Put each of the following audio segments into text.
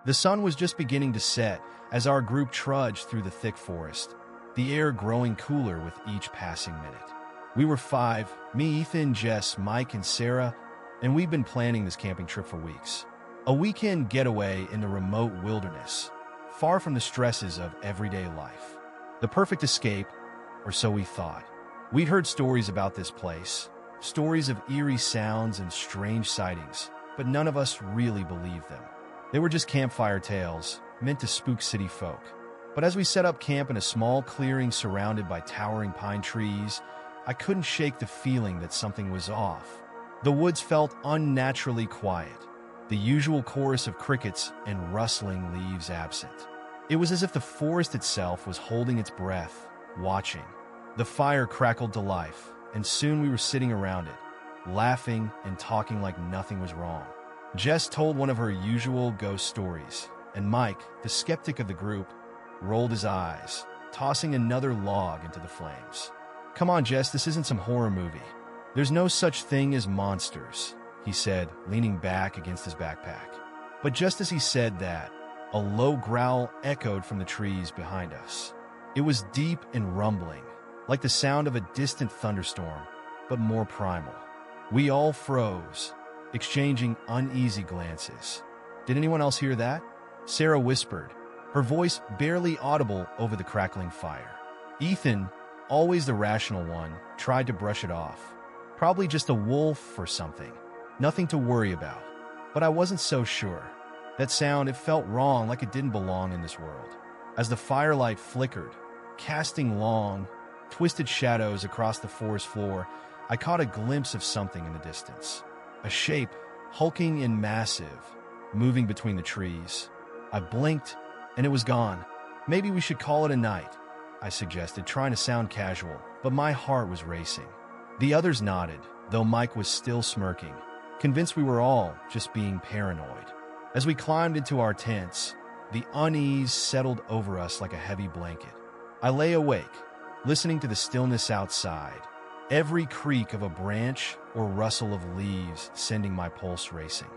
The sun was just beginning to set as our group trudged through the thick forest, the air growing cooler with each passing minute. We were five, me, Ethan, Jess, Mike, and Sarah, and we'd been planning this camping trip for weeks. A weekend getaway in the remote wilderness, far from the stresses of everyday life. The perfect escape, or so we thought. We'd heard stories about this place, stories of eerie sounds and strange sightings, but none of us really believed them. They were just campfire tales, meant to spook city folk. But as we set up camp in a small clearing surrounded by towering pine trees, I couldn't shake the feeling that something was off. The woods felt unnaturally quiet, the usual chorus of crickets and rustling leaves absent. It was as if the forest itself was holding its breath, watching. The fire crackled to life, and soon we were sitting around it, laughing and talking like nothing was wrong. Jess told one of her usual ghost stories, and Mike, the skeptic of the group, rolled his eyes, tossing another log into the flames. "Come on, Jess, this isn't some horror movie. There's no such thing as monsters," he said, leaning back against his backpack. But just as he said that, a low growl echoed from the trees behind us. It was deep and rumbling, like the sound of a distant thunderstorm, but more primal. We all froze, exchanging uneasy glances. "Did anyone else hear that?" Sarah whispered, her voice barely audible over the crackling fire. Ethan, always the rational one, tried to brush it off. Probably just a wolf or something. Nothing to worry about. But I wasn't so sure. That sound, it felt wrong, like it didn't belong in this world. As the firelight flickered, casting long, twisted shadows across the forest floor, I caught a glimpse of something in the distance. A shape, hulking and massive, moving between the trees. I blinked, and it was gone. "Maybe we should call it a night," I suggested, trying to sound casual, but my heart was racing. The others nodded, though Mike was still smirking, convinced we were all just being paranoid. As we climbed into our tents, the unease settled over us like a heavy blanket. I lay awake, listening to the stillness outside, every creak of a branch or rustle of leaves sending my pulse racing.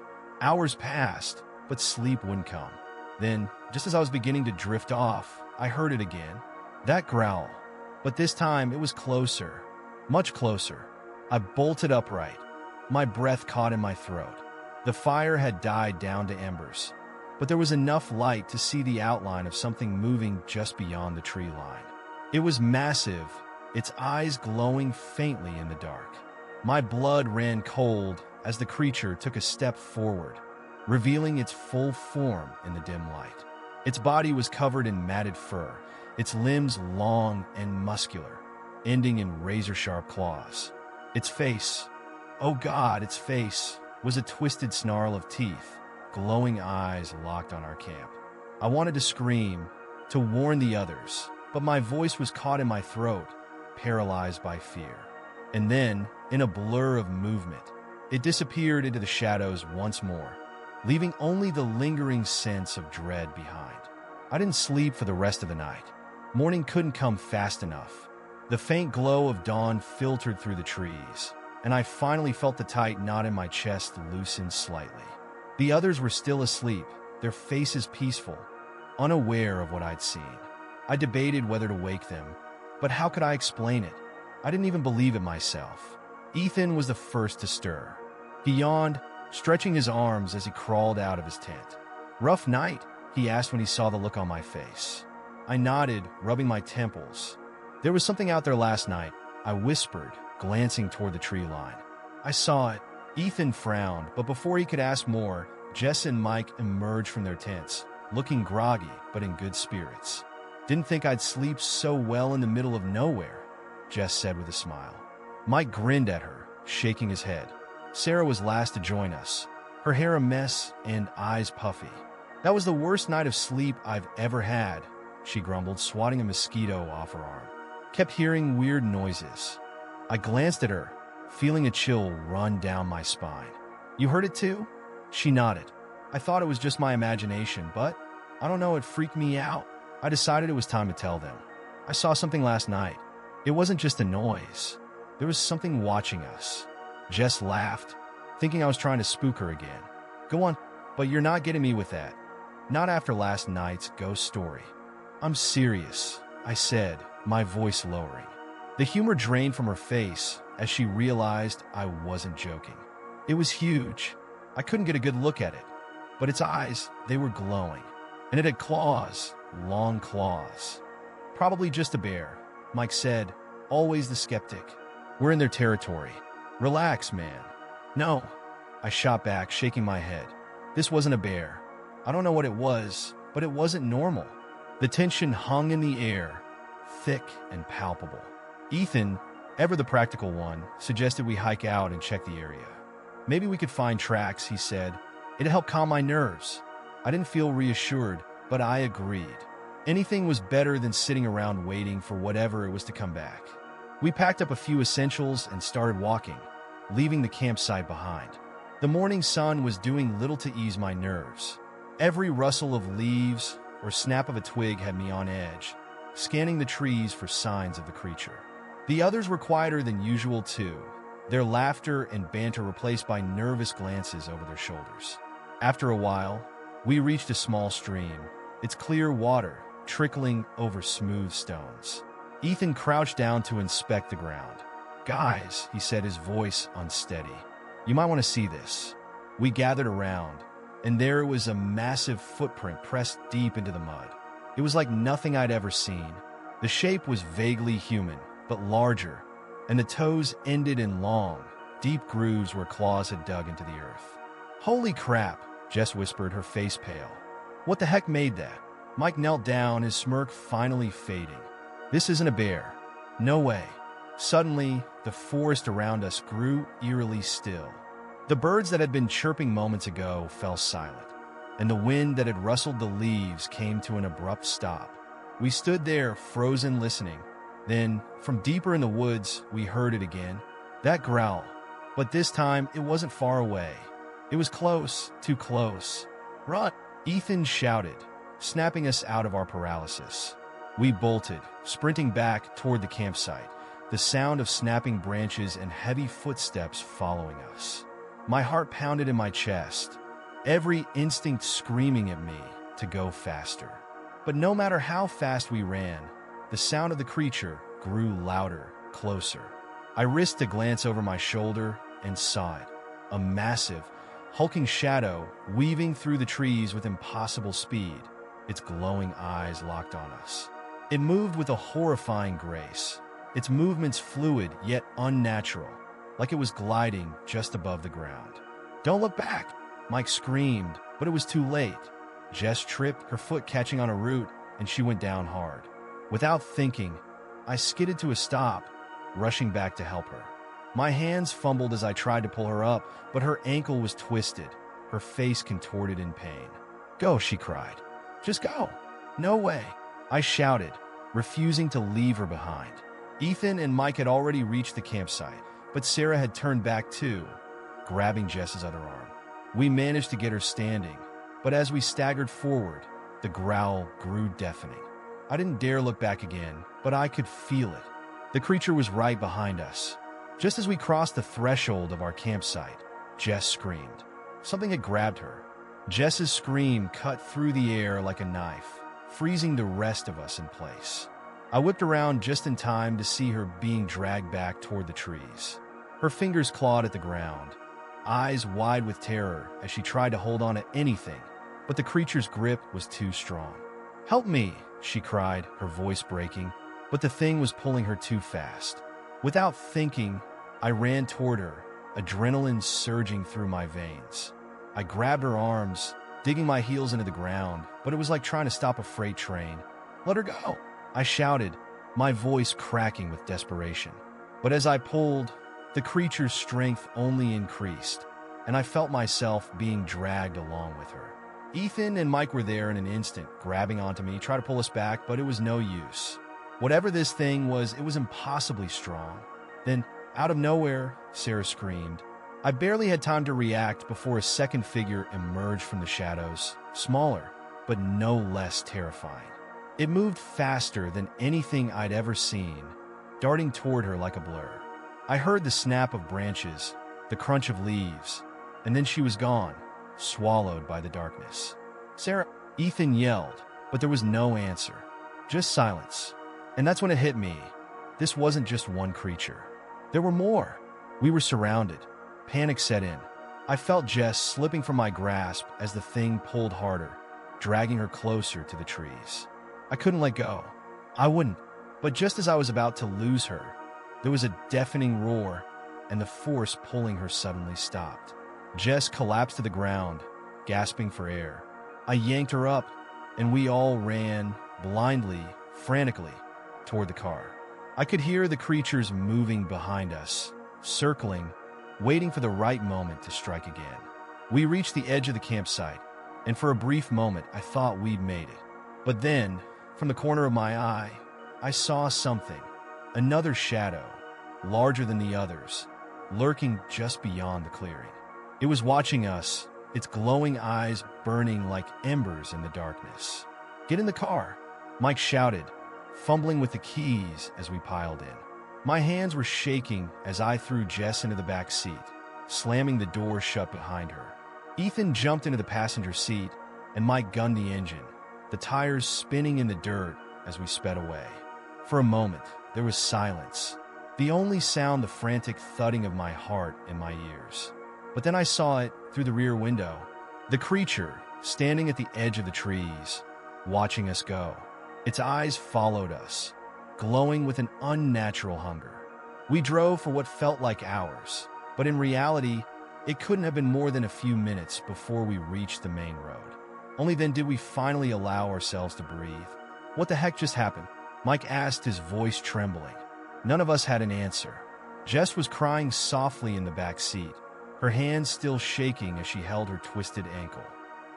Hours passed, but sleep wouldn't come. Then, just as I was beginning to drift off, I heard it again. That growl. But this time, it was closer. Much closer. I bolted upright, my breath caught in my throat. The fire had died down to embers, but there was enough light to see the outline of something moving just beyond the tree line. It was massive, its eyes glowing faintly in the dark. My blood ran cold as the creature took a step forward, revealing its full form in the dim light. Its body was covered in matted fur, its limbs long and muscular, ending in razor-sharp claws. Its face, oh God, its face, was a twisted snarl of teeth, glowing eyes locked on our camp. I wanted to scream, to warn the others, but my voice was caught in my throat, paralyzed by fear. And then, in a blur of movement, it disappeared into the shadows once more, leaving only the lingering sense of dread behind. I didn't sleep for the rest of the night. Morning couldn't come fast enough. The faint glow of dawn filtered through the trees, and I finally felt the tight knot in my chest loosen slightly. The others were still asleep, their faces peaceful, unaware of what I'd seen. I debated whether to wake them, but how could I explain it? I didn't even believe it myself. Ethan was the first to stir. He yawned, stretching his arms as he crawled out of his tent. "Rough night?" he asked when he saw the look on my face. I nodded, rubbing my temples. "There was something out there last night," I whispered, glancing toward the tree line. "I saw it." Ethan frowned, but before he could ask more, Jess and Mike emerged from their tents, looking groggy but in good spirits. "Didn't think I'd sleep so well in the middle of nowhere," Jess said with a smile. Mike grinned at her, shaking his head. Sarah was last to join us, her hair a mess and eyes puffy. "That was the worst night of sleep I've ever had," she grumbled, swatting a mosquito off her arm. "Kept hearing weird noises." I glanced at her, feeling a chill run down my spine. "You heard it too?" She nodded. "I thought it was just my imagination, but I don't know, it freaked me out." I decided it was time to tell them. "I saw something last night. It wasn't just a noise. There was something watching us." Jess laughed, thinking I was trying to spook her again. "Go on, but you're not getting me with that." Not after last night's ghost story. I'm serious, I said, my voice lowering. The humor drained from her face as she realized I wasn't joking. It was huge. I couldn't get a good look at it, but its eyes, they were glowing. And it had claws, long claws. Probably just a bear, Mike said, always the skeptic. We're in their territory. Relax, man. No, I shot back, shaking my head. This wasn't a bear. I don't know what it was, but it wasn't normal. The tension hung in the air, thick and palpable. Ethan, ever the practical one, suggested we hike out and check the area. Maybe we could find tracks, he said. It'd help calm my nerves. I didn't feel reassured, but I agreed. Anything was better than sitting around waiting for whatever it was to come back. We packed up a few essentials and started walking, leaving the campsite behind. The morning sun was doing little to ease my nerves. Every rustle of leaves or snap of a twig had me on edge, scanning the trees for signs of the creature. The others were quieter than usual too, their laughter and banter replaced by nervous glances over their shoulders. After a while, we reached a small stream, its clear water trickling over smooth stones. Ethan crouched down to inspect the ground. "Guys," he said, his voice unsteady, "you might want to see this." We gathered around, and there was a massive footprint pressed deep into the mud. It was like nothing I'd ever seen. The shape was vaguely human, but larger, and the toes ended in long, deep grooves where claws had dug into the earth. "Holy crap," Jess whispered, her face pale. "What the heck made that?" Mike knelt down, his smirk finally fading. "This isn't a bear. No way." Suddenly, the forest around us grew eerily still. The birds that had been chirping moments ago fell silent, and the wind that had rustled the leaves came to an abrupt stop. We stood there, frozen, listening. Then, from deeper in the woods, we heard it again. That growl. But this time, it wasn't far away. It was close, too close. "Run!" Ethan shouted, snapping us out of our paralysis. We bolted, sprinting back toward the campsite, the sound of snapping branches and heavy footsteps following us. My heart pounded in my chest, every instinct screaming at me to go faster. But no matter how fast we ran, the sound of the creature grew louder, closer. I risked a glance over my shoulder and saw it, a massive, hulking shadow weaving through the trees with impossible speed, its glowing eyes locked on us. It moved with a horrifying grace, its movements fluid yet unnatural, like it was gliding just above the ground. "Don't look back!" Mike screamed, but it was too late. Jess tripped, her foot catching on a root, and she went down hard. Without thinking, I skidded to a stop, rushing back to help her. My hands fumbled as I tried to pull her up, but her ankle was twisted, her face contorted in pain. "Go," she cried. "Just go." "No way," I shouted, refusing to leave her behind. Ethan and Mike had already reached the campsite, but Sarah had turned back too, grabbing Jess's other arm. We managed to get her standing, but as we staggered forward, the growl grew deafening. I didn't dare look back again, but I could feel it. The creature was right behind us. Just as we crossed the threshold of our campsite, Jess screamed. Something had grabbed her. Jess's scream cut through the air like a knife, freezing the rest of us in place. I whipped around just in time to see her being dragged back toward the trees. Her fingers clawed at the ground, eyes wide with terror as she tried to hold on to anything, but the creature's grip was too strong. "Help me," she cried, her voice breaking, but the thing was pulling her too fast. Without thinking, I ran toward her, adrenaline surging through my veins. I grabbed her arms, digging my heels into the ground, but it was like trying to stop a freight train. "Let her go," I shouted, my voice cracking with desperation. But as I pulled, the creature's strength only increased, and I felt myself being dragged along with her. Ethan and Mike were there in an instant, grabbing onto me, trying to pull us back, but it was no use. Whatever this thing was, it was impossibly strong. Then, out of nowhere, Sarah screamed. I barely had time to react before a second figure emerged from the shadows, smaller, but no less terrifying. It moved faster than anything I'd ever seen, darting toward her like a blur. I heard the snap of branches, the crunch of leaves, and then she was gone, swallowed by the darkness. "Sarah," Ethan yelled, but there was no answer. Just silence. And that's when it hit me. This wasn't just one creature. There were more. We were surrounded. Panic set in. I felt Jess slipping from my grasp as the thing pulled harder, dragging her closer to the trees. I couldn't let go. I wouldn't. But just as I was about to lose her, there was a deafening roar, and the force pulling her suddenly stopped. Jess collapsed to the ground, gasping for air. I yanked her up, and we all ran, blindly, frantically, toward the car. I could hear the creatures moving behind us, circling, waiting for the right moment to strike again. We reached the edge of the campsite, and for a brief moment I thought we'd made it. But then, from the corner of my eye, I saw something. Another shadow, larger than the others, lurking just beyond the clearing. It was watching us, its glowing eyes burning like embers in the darkness. "Get in the car," Mike shouted, fumbling with the keys as we piled in. My hands were shaking as I threw Jess into the back seat, slamming the door shut behind her. Ethan jumped into the passenger seat, and Mike gunned the engine, the tires spinning in the dirt as we sped away. For a moment, there was silence, the only sound the frantic thudding of my heart in my ears. But then I saw it through the rear window, the creature standing at the edge of the trees, watching us go. Its eyes followed us, glowing with an unnatural hunger. We drove for what felt like hours, but in reality, it couldn't have been more than a few minutes before we reached the main road. Only then did we finally allow ourselves to breathe. "What the heck just happened?" Mike asked, his voice trembling. None of us had an answer. Jess was crying softly in the back seat, her hands still shaking as she held her twisted ankle.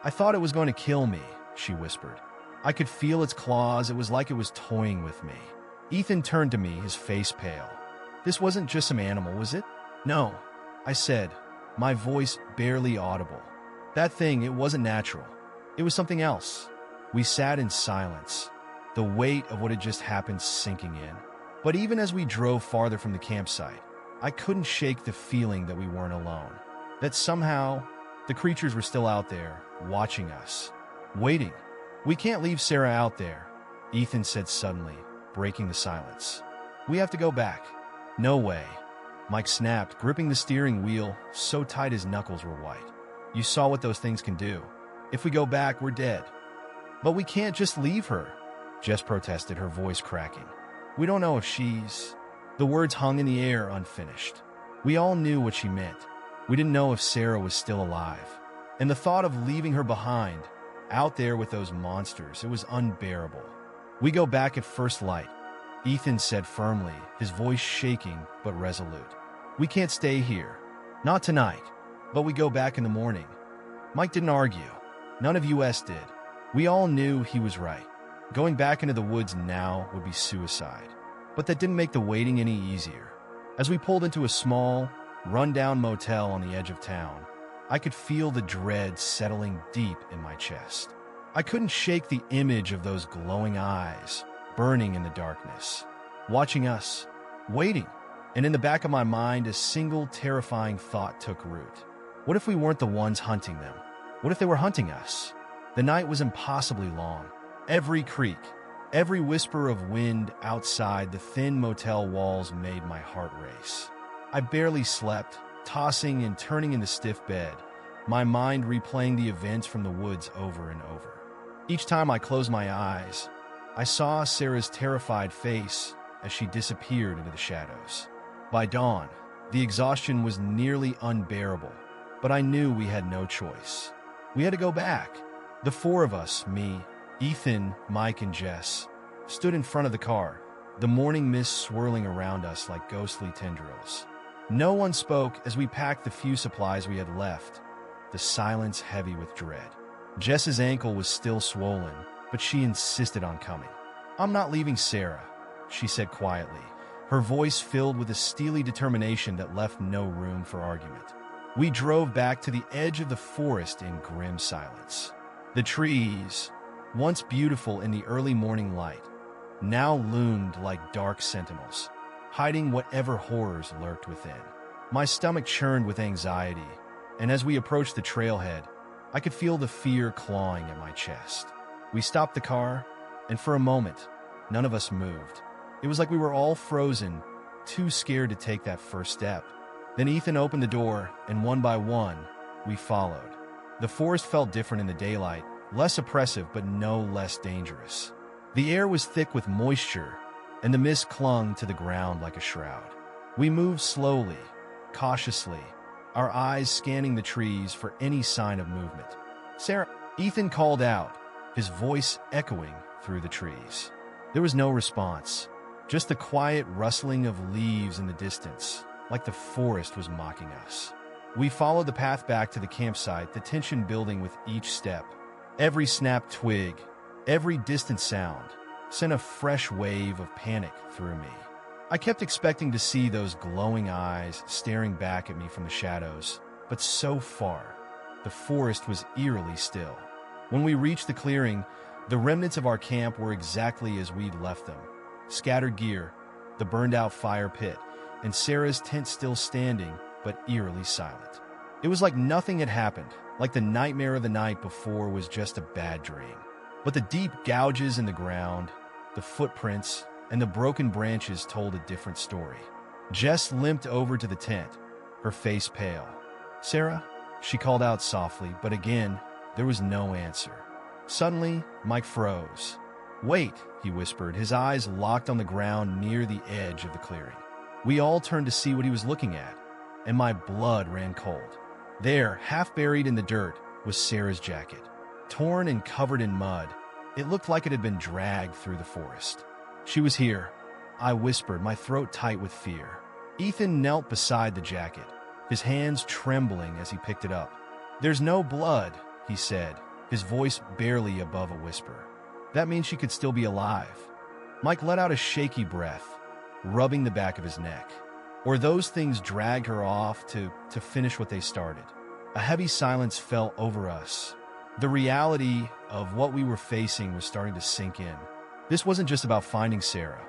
"I thought it was going to kill me," she whispered. I could feel its claws. It was like it was toying with me. Ethan turned to me, his face pale. "This wasn't just some animal, was it?" "No," I said, my voice barely audible. "That thing, it wasn't natural. It was something else." We sat in silence, the weight of what had just happened sinking in. But even as we drove farther from the campsite, I couldn't shake the feeling that we weren't alone. That somehow, the creatures were still out there, watching us, waiting. "We can't leave Sarah out there," Ethan said suddenly, breaking the silence. "We have to go back." "No way," Mike snapped, gripping the steering wheel so tight his knuckles were white. "You saw what those things can do. If we go back, we're dead." "But we can't just leave her," Jess protested, her voice cracking. "We don't know if she's—" The words hung in the air unfinished. We all knew what she meant. We didn't know if Sarah was still alive. And the thought of leaving her behind, out there with those monsters, it was unbearable. "We go back at first light," Ethan said firmly, his voice shaking but resolute. "We can't stay here. Not tonight. But we go back in the morning." Mike didn't argue. None of us did. We all knew he was right. Going back into the woods now would be suicide. But that didn't make the waiting any easier. As we pulled into a small, run-down motel on the edge of town, I could feel the dread settling deep in my chest. I couldn't shake the image of those glowing eyes, burning in the darkness, watching us, waiting. And in the back of my mind, a single terrifying thought took root. What if we weren't the ones hunting them? What if they were hunting us? The night was impossibly long. Every creak, every whisper of wind outside the thin motel walls made my heart race. I barely slept, tossing and turning in the stiff bed, my mind replaying the events from the woods over and over. Each time I closed my eyes, I saw Sarah's terrified face as she disappeared into the shadows. By dawn, the exhaustion was nearly unbearable, but I knew we had no choice. We had to go back. The four of us, me, Ethan, Mike, and Jess, stood in front of the car, the morning mist swirling around us like ghostly tendrils. No one spoke as we packed the few supplies we had left, the silence heavy with dread. Jess's ankle was still swollen, but she insisted on coming. "I'm not leaving Sarah," she said quietly, her voice filled with a steely determination that left no room for argument. We drove back to the edge of the forest in grim silence. The trees, once beautiful in the early morning light, now loomed like dark sentinels, hiding whatever horrors lurked within. My stomach churned with anxiety, and as we approached the trailhead, I could feel the fear clawing at my chest. We stopped the car, and for a moment, none of us moved. It was like we were all frozen, too scared to take that first step. Then Ethan opened the door, and one by one, we followed. The forest felt different in the daylight, less oppressive but no less dangerous. The air was thick with moisture, and the mist clung to the ground like a shroud. We moved slowly, cautiously, our eyes scanning the trees for any sign of movement. "Sarah," Ethan called out, his voice echoing through the trees. There was no response, just the quiet rustling of leaves in the distance, like the forest was mocking us. We followed the path back to the campsite, the tension building with each step. Every snapped twig, every distant sound, sent a fresh wave of panic through me. I kept expecting to see those glowing eyes staring back at me from the shadows, but so far, the forest was eerily still. When we reached the clearing, the remnants of our camp were exactly as we'd left them. Scattered gear, the burned-out fire pit, and Sarah's tent still standing, but eerily silent. It was like nothing had happened, like the nightmare of the night before was just a bad dream. But the deep gouges in the ground, the footprints, and the broken branches told a different story. Jess limped over to the tent, her face pale. "Sarah?" she called out softly, but again, there was no answer. Suddenly, Mike froze. "Wait," he whispered, his eyes locked on the ground near the edge of the clearing. We all turned to see what he was looking at, and my blood ran cold. There, half buried in the dirt, was Sarah's jacket. Torn and covered in mud, it looked like it had been dragged through the forest. "She was here," I whispered, my throat tight with fear. Ethan knelt beside the jacket, his hands trembling as he picked it up. "There's no blood," he said, his voice barely above a whisper. "That means she could still be alive." Mike let out a shaky breath, rubbing the back of his neck. "Or those things dragged her off to finish what they started." A heavy silence fell over us. The reality of what we were facing was starting to sink in. This wasn't just about finding Sarah.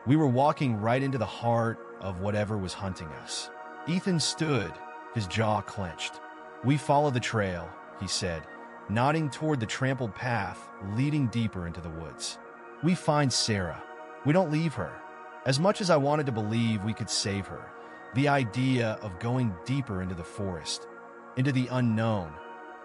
We were walking right into the heart of whatever was hunting us. Ethan stood, his jaw clenched. "We follow the trail," he said, nodding toward the trampled path leading deeper into the woods. "We find Sarah. We don't leave her." As much as I wanted to believe we could save her, the idea of going deeper into the forest, into the unknown,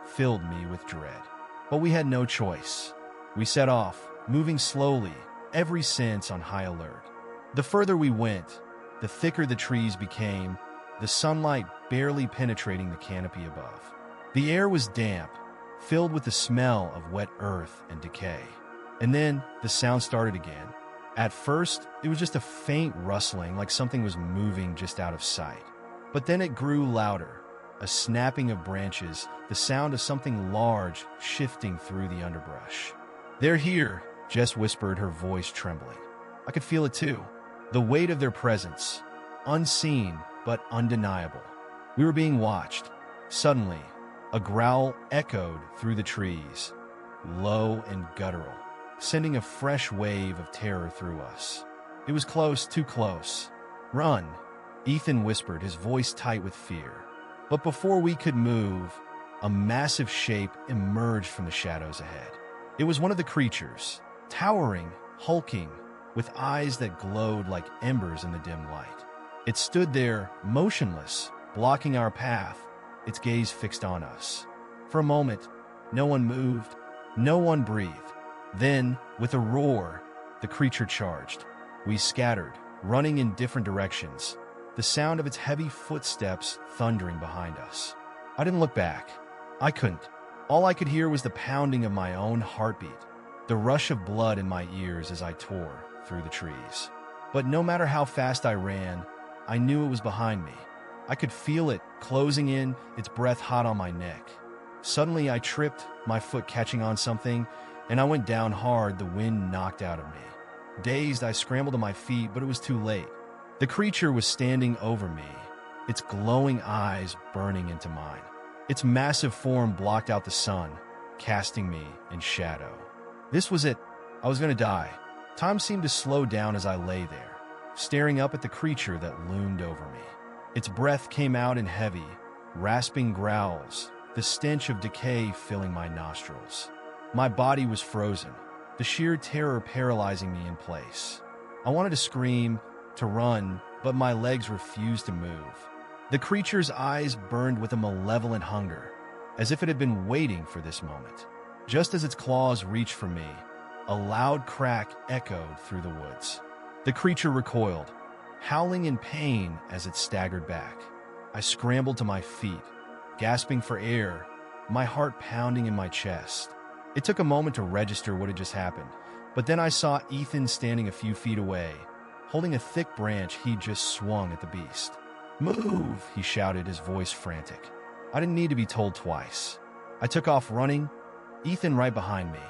filled me with dread. But we had no choice. We set off, moving slowly, every sense on high alert. The further we went, the thicker the trees became, the sunlight barely penetrating the canopy above. The air was damp, filled with the smell of wet earth and decay. And then the sound started again. At first, it was just a faint rustling, like something was moving just out of sight. But then it grew louder, a snapping of branches, the sound of something large shifting through the underbrush. "They're here," Jess whispered, her voice trembling. I could feel it too, the weight of their presence, unseen but undeniable. We were being watched. Suddenly, a growl echoed through the trees, low and guttural, sending a fresh wave of terror through us. It was close, too close. "Run," Ethan whispered, his voice tight with fear. But before we could move, a massive shape emerged from the shadows ahead. It was one of the creatures, towering, hulking, with eyes that glowed like embers in the dim light. It stood there, motionless, blocking our path, its gaze fixed on us. For a moment, no one moved, no one breathed. Then, with a roar, the creature charged. We scattered, running in different directions, the sound of its heavy footsteps thundering behind us. I didn't look back. I couldn't. All I could hear was the pounding of my own heartbeat, the rush of blood in my ears as I tore through the trees. But no matter how fast I ran, I knew it was behind me. I could feel it closing in, its breath hot on my neck. Suddenly I tripped, my foot catching on something, and I went down hard, the wind knocked out of me. Dazed, I scrambled to my feet, but it was too late. The creature was standing over me, its glowing eyes burning into mine. Its massive form blocked out the sun, casting me in shadow. This was it. I was going to die. Time seemed to slow down as I lay there, staring up at the creature that loomed over me. Its breath came out in heavy, rasping growls, the stench of decay filling my nostrils. My body was frozen, the sheer terror paralyzing me in place. I wanted to scream, to run, but my legs refused to move. The creature's eyes burned with a malevolent hunger, as if it had been waiting for this moment. Just as its claws reached for me, a loud crack echoed through the woods. The creature recoiled, howling in pain as it staggered back. I scrambled to my feet, gasping for air, my heart pounding in my chest. It took a moment to register what had just happened, but then I saw Ethan standing a few feet away, holding a thick branch he'd just swung at the beast. "Move!" he shouted, his voice frantic. I didn't need to be told twice. I took off running, Ethan right behind me.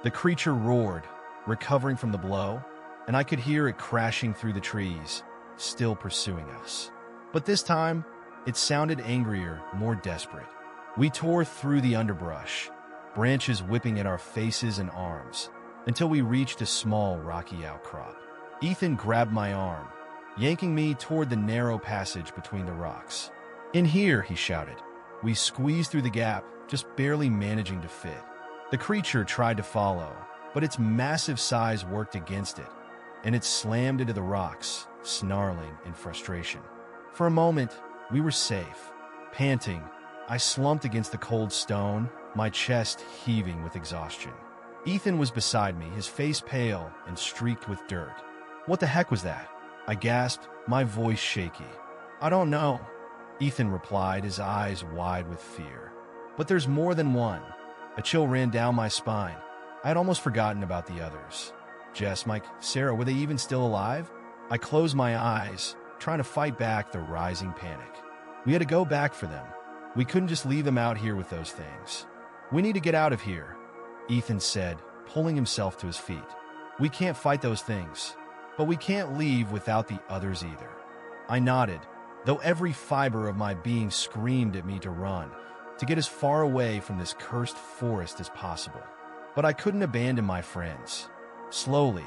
The creature roared, recovering from the blow, and I could hear it crashing through the trees, still pursuing us. But this time, it sounded angrier, more desperate. We tore through the underbrush, branches whipping at our faces and arms, until we reached a small rocky outcrop. Ethan grabbed my arm, yanking me toward the narrow passage between the rocks. "In here," he shouted. We squeezed through the gap, just barely managing to fit. The creature tried to follow, but its massive size worked against it, and it slammed into the rocks, snarling in frustration. For a moment, we were safe. Panting, I slumped against the cold stone, my chest heaving with exhaustion. Ethan was beside me, his face pale and streaked with dirt. "What the heck was that?" I gasped, my voice shaky. "I don't know," Ethan replied, his eyes wide with fear. "But there's more than one." A chill ran down my spine. I had almost forgotten about the others. Jess, Mike, Sarah, were they even still alive? I closed my eyes, trying to fight back the rising panic. We had to go back for them. We couldn't just leave them out here with those things. "We need to get out of here," Ethan said, pulling himself to his feet. "We can't fight those things, but we can't leave without the others either." I nodded, though every fiber of my being screamed at me to run, to get as far away from this cursed forest as possible. But I couldn't abandon my friends. Slowly,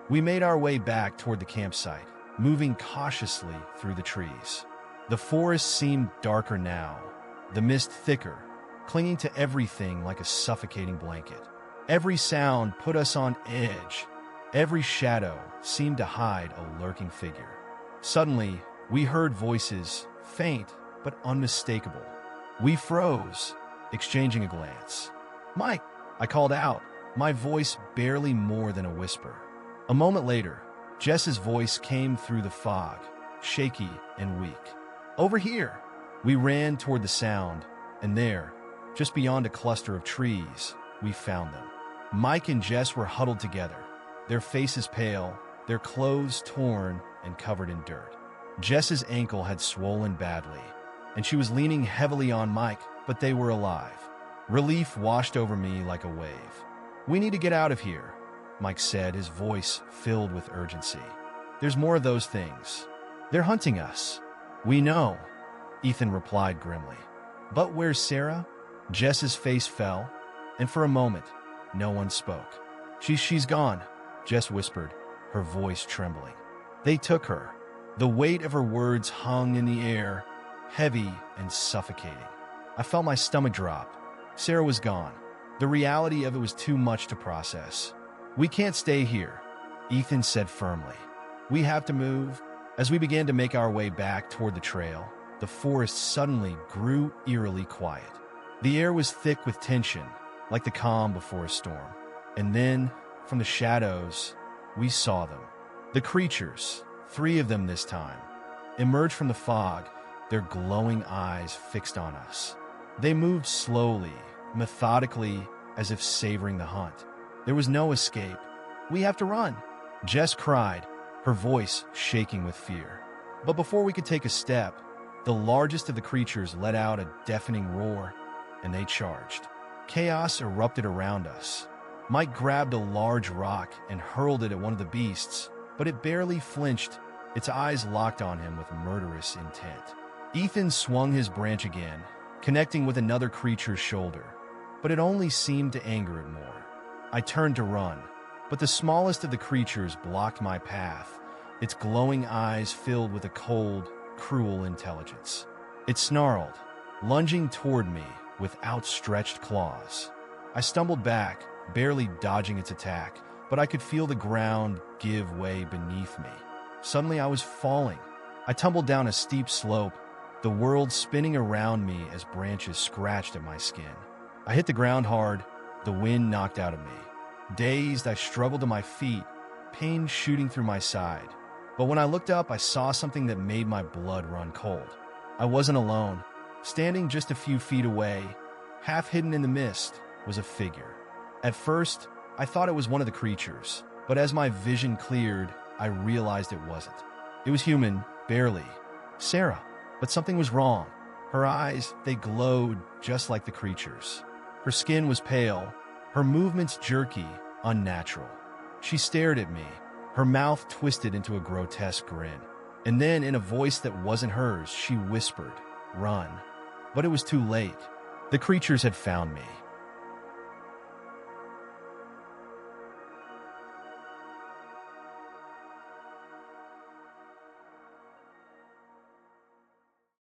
we made our way back toward the campsite, moving cautiously through the trees. The forest seemed darker now, the mist thicker, clinging to everything like a suffocating blanket. Every sound put us on edge. Every shadow seemed to hide a lurking figure. Suddenly, we heard voices, faint but unmistakable. We froze, exchanging a glance. "Mike!" I called out, my voice barely more than a whisper. A moment later, Jess's voice came through the fog, shaky and weak. "Over here!" We ran toward the sound, and there, just beyond a cluster of trees, we found them. Mike and Jess were huddled together, their faces pale, their clothes torn and covered in dirt. Jess's ankle had swollen badly, and she was leaning heavily on Mike, but they were alive. Relief washed over me like a wave. "We need to get out of here," Mike said, his voice filled with urgency. "There's more of those things. They're hunting us." "We know," Ethan replied grimly. "But where's Sarah?" Jess's face fell, and for a moment, no one spoke. She's gone," Jess whispered, her voice trembling. "They took her." The weight of her words hung in the air, heavy and suffocating. I felt my stomach drop. Sarah was gone. The reality of it was too much to process. "We can't stay here," Ethan said firmly. "We have to move." As we began to make our way back toward the trail, the forest suddenly grew eerily quiet. The air was thick with tension, like the calm before a storm. And then, from the shadows, we saw them. The creatures, 3 of them this time, emerged from the fog, their glowing eyes fixed on us. They moved slowly, methodically, as if savoring the hunt. There was no escape. "We have to run," Jess cried, her voice shaking with fear. But before we could take a step, the largest of the creatures let out a deafening roar, and they charged. Chaos erupted around us. Mike grabbed a large rock and hurled it at one of the beasts, but it barely flinched, its eyes locked on him with murderous intent. Ethan swung his branch again, connecting with another creature's shoulder, but it only seemed to anger it more. I turned to run, but the smallest of the creatures blocked my path, its glowing eyes filled with a cold, cruel intelligence. It snarled, lunging toward me, with outstretched claws. I stumbled back, barely dodging its attack, but I could feel the ground give way beneath me. Suddenly I was falling. I tumbled down a steep slope, the world spinning around me as branches scratched at my skin. I hit the ground hard, the wind knocked out of me. Dazed, I struggled to my feet, pain shooting through my side. But when I looked up, I saw something that made my blood run cold. I wasn't alone. Standing just a few feet away, half hidden in the mist, was a figure. At first, I thought it was one of the creatures, but as my vision cleared, I realized it wasn't. It was human, barely. Sarah. But something was wrong. Her eyes, they glowed just like the creature's. Her skin was pale, her movements jerky, unnatural. She stared at me, her mouth twisted into a grotesque grin. And then, in a voice that wasn't hers, she whispered, "Run." But it was too late. The creatures had found me.